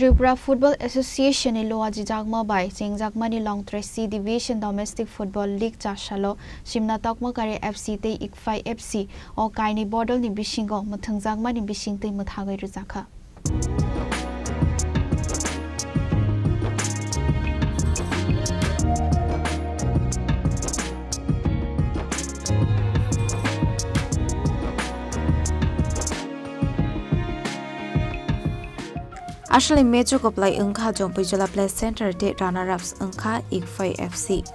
Tripura Football Association ni loa jagma bai singjagma ni long C Division Domestic Football League chashalo Shimna Tokma Kare FC te Ikfai FC o kaini bodol ni bishingo muthungjagma ni bishing te muthagai ruzakha Ashley Major Koplai Unka Jompujala Play Center de runner-ups Unka Ikfai FC.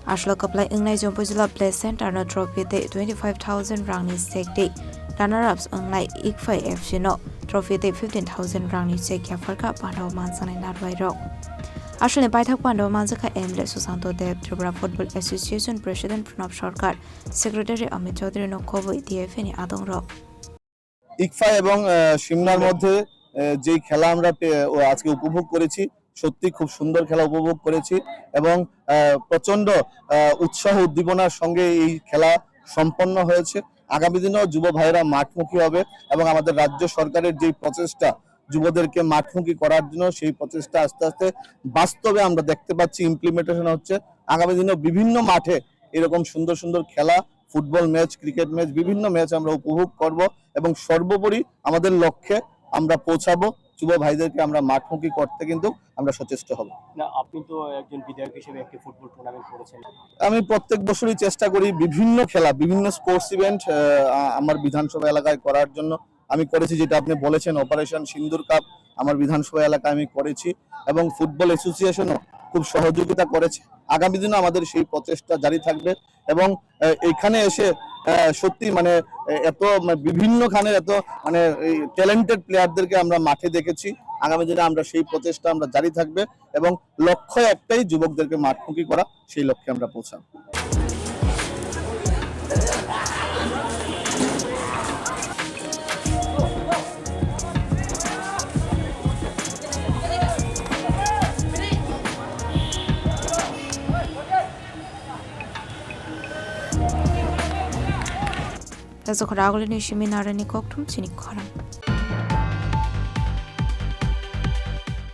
Ashley Koplai Ungnai Jompujala Play Center no trophy de 25,000 rang ni sek de runner-ups Ungnai Ikfai FC no trophy de 15,000 rang ni sek ya farka pano mansanai narwai ro. Ashley Paithak pano mansaka Emle Susanto de Tripura Football Association President Pranab Sarkar Secretary Amit Chaudhary no khobo DFA ni adong ro. ICFAI এবং সিমনার মধ্যে যে খেলা আমরা আজকে উপভোগ করেছি সত্যি খুব সুন্দর খেলা উপভোগ করেছি এবং প্রচন্ড উৎসাহ উদ্দীপনার সঙ্গে এই খেলা সম্পন্ন হয়েছে আগামী দিনেও যুব ভাইরা মাঠমুখী হবে এবং আমাদের রাজ্য সরকারের যে প্রচেষ্টা যুবদেরকে মাঠমুখী করার জন্য সেই প্রচেষ্টা আস্তে আস্তে বাস্তবে আমরা দেখতে পাচ্ছি ইমপ্লিমেন্টেশন হচ্ছে আগামী দিনেও বিভিন্ন মাঠে এরকম সুন্দর সুন্দর খেলা ফুটবল ম্যাচ ক্রিকেট ম্যাচ বিভিন্ন ম্যাচ আমরা উপভোগ করব এবং সর্বোপরি আমাদের লক্ষ্যে আমরা পৌঁছাবো যুব ভাইদেরকে আমরা মাঠমুখী করতে কিন্তু আমরা সচেষ্ট হব না আপনি তো একজন বিধায়ক হিসেবে একটি ফুটবল টুর্নামেন্ট করেছেন আমি প্রত্যেক বছরই চেষ্টা করি বিভিন্ন খেলা বিভিন্ন স্পোর্টস ইভেন্ট আমার বিধানসভা এলাকায় করার জন্য আমি করেছি যেটা আপনি বলেছেন অপারেশন সিন্দুর কাপ আমার বিধানসভা এলাকায় আমি করেছি এবং ফুটবল অ্যাসোসিয়েশনও খুব সহযোগিতা করেছে আগামী দিনে আমাদের সেই প্রচেষ্টা জারি থাকবে এবং এখানে এসে সত্যি মানে এত বিভিন্ন খানের এত মানে ট্যালেন্টেড প্লেয়ারদেরকে আমরা মাঠে দেখেছি আগামী দিনে আমরা সেই প্রচেষ্টা আমরা জারি থাকবে এবং লক্ষ্য একটাই যুবকদেরকে মাঠমুখী করা সেই লক্ষ্যে আমরা পৌঁছাবো That's a coragolini shimi narani koktum sinik koram.